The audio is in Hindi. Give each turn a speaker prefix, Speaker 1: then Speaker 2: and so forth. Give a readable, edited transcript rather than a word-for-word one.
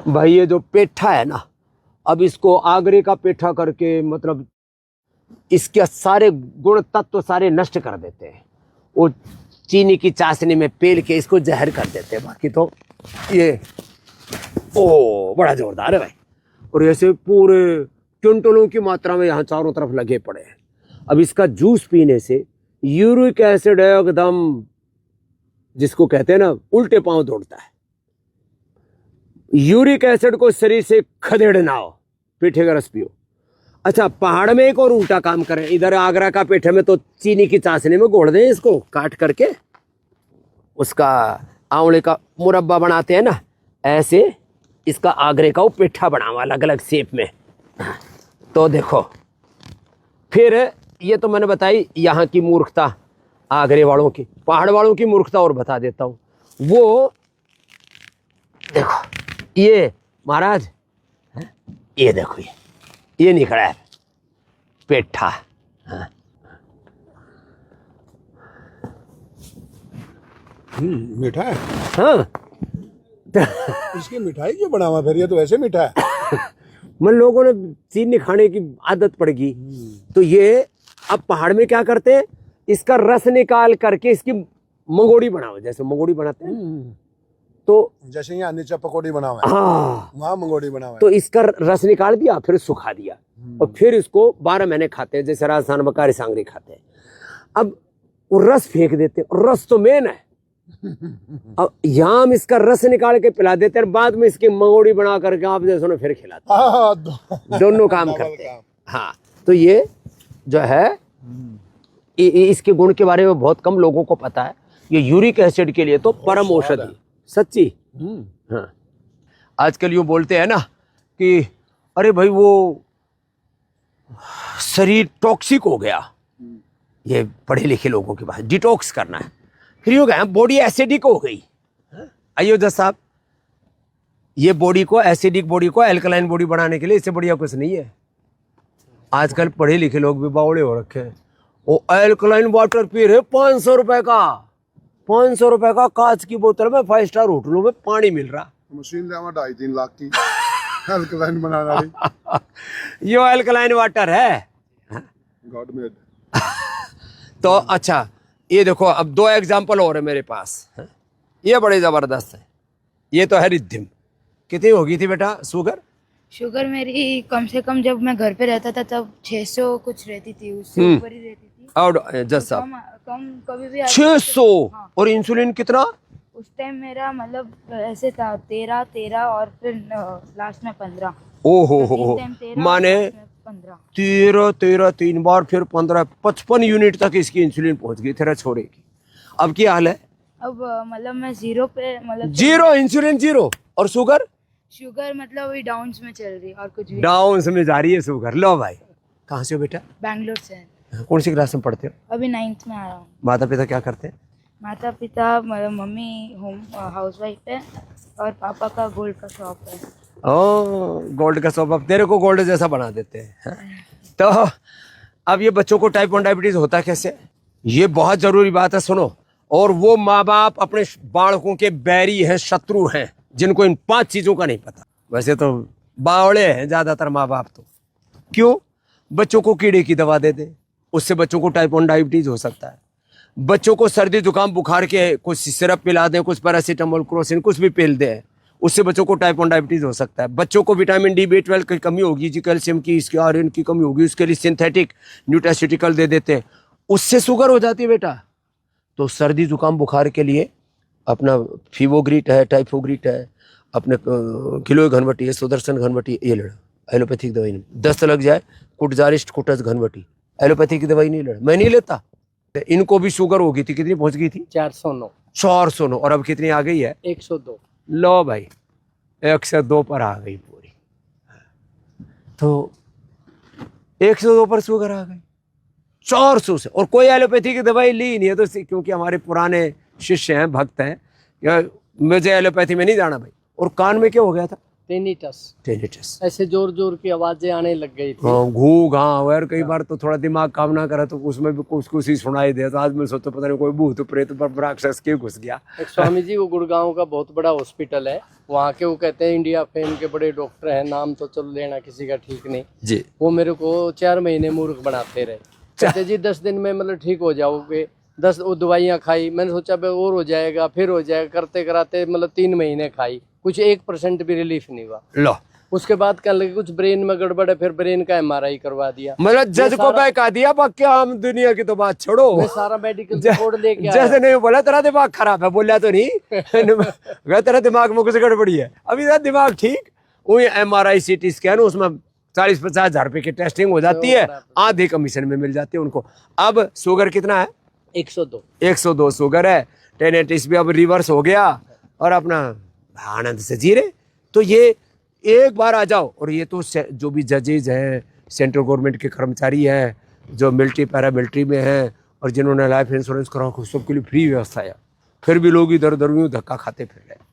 Speaker 1: भाई ये जो पेठा है ना, अब इसको आगरे का पेठा करके मतलब इसके सारे गुण तत्व सारे नष्ट कर देते हैं। वो चीनी की चाशनी में पेल के इसको जहर कर देते हैं। बाकी तो ये बड़ा जोरदार है भाई। और ऐसे पूरे क्विंटलों की मात्रा में यहाँ चारों तरफ लगे पड़े हैं। अब इसका जूस पीने से यूरिक एसिड एकदम, जिसको कहते हैं ना, उल्टे पांव दौड़ता है। यूरिक एसिड को शरीर से खदेड़ना हो, पेठे का रस पियो। अच्छा, पहाड़ में एक और उल्टा काम करें। इधर आगरा का पेठे में तो चीनी की चाशनी में घोल दें, इसको काट करके उसका आंवले का मुरब्बा बनाते हैं ना, ऐसे इसका आगरे का वो पेठा बनावा अलग अलग शेप में। तो देखो, फिर ये तो मैंने बताई यहाँ की मूर्खता, आगरे वालों की। पहाड़ वालों की मूर्खता और बता देता हूँ। वो देखो, ये महाराज, ये देखो, ये निकला है पेठा।
Speaker 2: मीठा है।
Speaker 1: हाँ
Speaker 2: इसकी मिठाई क्यों बना हुआ फिर? ये तो ऐसे मीठा है।
Speaker 1: मन लोगों ने चीनी खाने की आदत पड़ गई, तो ये अब पहाड़ में क्या करते हैं, इसका रस निकाल करके इसकी मंगोड़ी बनाओ, जैसे मंगोड़ी बनाते हैं। तो
Speaker 2: जैसे यहाँ नीचे पकौड़ी बना हुआ है,
Speaker 1: हाँ,
Speaker 2: वहाँ मंगोड़ी बना हुआ है।
Speaker 1: तो इसका रस निकाल दिया, फिर सुखा दिया, और फिर इसको 12 महीने खाते हैं, जैसे राजस्थान में कारी सांगरी खाते हैं। अब वो रस फेंक देते हैं, रस तो मेन है। अब यहाँ हम इसका रस निकाल के पिला देते हैं, बाद में इसकी मंगोड़ी बना करके आप जैसों ने फिर खिलाते हैं। दोनों काम करते हैं। हाँ, तो ये जो है, इसके गुण के बारे में बहुत कम लोगों को पता है। ये यूरिक एसिड के लिए तो परम औषधि, सच्ची। हाँ, आजकल यूं बोलते हैं ना कि अरे भाई वो शरीर टॉक्सिक हो गया, ये पढ़े लिखे लोगों के पास डिटॉक्स करना है। फिर यूं गया बॉडी एसिडिक हो गई। आइयो जज साहब, ये बॉडी को, एसिडिक बॉडी को एल्कलाइन बॉडी बनाने के लिए इससे बढ़िया कुछ नहीं है। आजकल पढ़े लिखे लोग भी बावड़े हो रखे हैं। वो एल्कलाइन वाटर पी रहे 500 रुपए का, 500 रुपए का कांच की बोतल में 5 स्टार होटलों में पानी मिल रहा।
Speaker 2: मशीन ले 2.5-3 लाख की एल्कलाइन बनाने वाली।
Speaker 1: यो एल्कलाइन वाटर है,
Speaker 2: गॉड मेड।
Speaker 1: तो अच्छा, ये देखो, अब 2 एग्जाम्पल और है मेरे पास। ये बड़े जबरदस्त है। ये तो है रिद्धिम। कितनी होगी थी बेटा शुगर?
Speaker 3: शुगर मेरी कम से कम जब मैं घर पे रहता था तब 600 कुछ रहती थी, उससे ऊपर ही रहती थी।
Speaker 1: और जज साहब,
Speaker 3: कम कभी भी
Speaker 1: 600।
Speaker 3: हाँ।
Speaker 1: और इंसुलिन कितना?
Speaker 3: उस टाइम मेरा मतलब ऐसे था 13 और फिर लास्ट में 15।
Speaker 1: ओहो
Speaker 3: तो
Speaker 1: हो,
Speaker 3: इस time 13
Speaker 1: माने
Speaker 3: और लास्ट में 15।
Speaker 1: 13 3 बार, फिर 15, 55 यूनिट तक इसकी इंसुलिन पहुंच गई तेरा छोरे की। अब क्या हाल है?
Speaker 3: अब मतलब मैं 0 पे, मतलब
Speaker 1: 0 इंसुलिन 0। और शुगर?
Speaker 3: शुगर मतलब अभी डाउन्स में चल रही और कुछ भी।
Speaker 1: डाउन में जा रही है शुगर। लो भाई, कहाँ से हो बेटा?
Speaker 3: बैंगलोर से।
Speaker 1: कौन सी क्लास में पढ़ते हो?
Speaker 3: अभी 9th में आ रहा हूँ।
Speaker 1: माता पिता क्या करते हैं?
Speaker 3: माता पिता, मतलब मम्मी होम हाउसवाइफ है और पापा का गोल्ड का शॉप है।
Speaker 1: ओ, गोल्ड का शॉप। अब तेरे को गोल्ड जैसा बना देते हैं। तो अब ये बच्चों को टाइप 1 डायबिटीज होता कैसे? ये बहुत जरूरी बात है, सुनो। और वो माँ बाप अपने बालकों के बैरी हैं, शत्रु हैं, जिनको इन 5 चीजों का नहीं पता। वैसे तो बावड़े हैं ज्यादातर माँ बाप तो। क्यों? बच्चों को कीड़े की दवा दे दे, उससे बच्चों को टाइप 1 डायबिटीज हो सकता है। बच्चों को सर्दी जुकाम बुखार के कुछ सिरप पिला दें, कुछ पैरासीटामोल, क्रोसिन, कुछ भी पिल दें, उससे बच्चों को टाइप 1 डायबिटीज हो सकता है। बच्चों को विटामिन डी, B12 की कमी होगी जी, कैल्शियम की, इसकी आयरन की कमी होगी, उसके लिए सिंथेटिक न्यूट्रास्यूटिकल दे देते हैं, उससे शुगर हो जाती है बेटा। तो सर्दी जुकाम बुखार के लिए अपना फीवोग्रीट है, टाइफोग्रीट है, अपने किलो घनवटी है, सुदर्शन घनवटी, ये लड़। एलोपैथिक दवाई नहीं। दस्त लग जाए, कुटजारिस्ट कुटस घनवटी, एलोपैथिक की दवाई नहीं लड़, मैं नहीं लेता। इनको भी शुगर हो गई थी, कितनी पहुंच गई थी?
Speaker 4: 409।
Speaker 1: 409। और अब कितनी आ गई है?
Speaker 4: 102।
Speaker 1: लो भाई, 102 पर आ गई पूरी। तो 102 पर शुगर आ गई, 400 से। और कोई एलोपैथी की दवाई ली नहीं है, तो क्योंकि हमारे पुराने शिष्य हैं, भक्त हैं, या मुझे एलोपैथी में नहीं जाना भाई। और कान में क्या हो गया था? टेनिटस।
Speaker 4: ऐसे जोर जोर की आवाजें आने लग गई थी।
Speaker 1: हाँ, घू घाव और कई बार तो थोड़ा दिमाग काम ना करे तो उसमें भी कुछ ही सुनाई दे, तो आदमी सोचता पता नहीं कोई भूत प्रेत पर राक्षस के घुस गया।
Speaker 4: एक स्वामी जी, वो गुड़गांव का बहुत बड़ा हॉस्पिटल है, वहाँ के वो कहते हैं इंडिया फेम के बड़े डॉक्टर हैं, नाम तो चलो लेना किसी का ठीक नहीं
Speaker 1: जी।
Speaker 4: वो मेरे को 4 महीने मूर्ख बनाते रहे, कहते जी 10 दिन में मतलब ठीक हो जाओगे। 10 वो दवाइयाँ खाई, मैंने सोचा भाई और हो जाएगा, फिर हो जाएगा, करते कराते मतलब 3 महीने खाई, कुछ 1% भी रिलीफ नहीं हुआ।
Speaker 1: लो,
Speaker 4: उसके बाद कहने लगे कुछ ब्रेन में गड़बड़ है, फिर ब्रेन का MRI करवा दिया।
Speaker 1: मतलब जज को बहका दिया, बाकी हम दुनिया की तो बात छोड़ो।
Speaker 4: मैं सारा मेडिकल रिपोर्ट लेके आया।
Speaker 1: जैसे नहीं बोला तेरा दिमाग खराब है, बोला तो नहीं तेरा दिमाग में कुछ गड़बड़ी है, अभी तेरा दिमाग ठीक। वही MRI CT स्कैन, उसमें 40-50 हजार रुपए की टेस्टिंग हो जाती है, आधे कमीशन में मिल जाती है उनको। अब शुगर कितना है? 102 शुगर है। टेनिटिस भी अब रिवर्स हो गया और अपना आनंद से जी रहे। तो ये एक बार आ जाओ, और ये तो जो भी जजेज हैं, सेंट्रल गवर्नमेंट के कर्मचारी हैं, जो मिलिट्री पैरामिलिट्री में हैं, और जिन्होंने लाइफ इंश्योरेंस करा, सबके लिए फ्री व्यवस्था है। फिर भी लोग इधर उधर यूं धक्का खाते फिर रहे।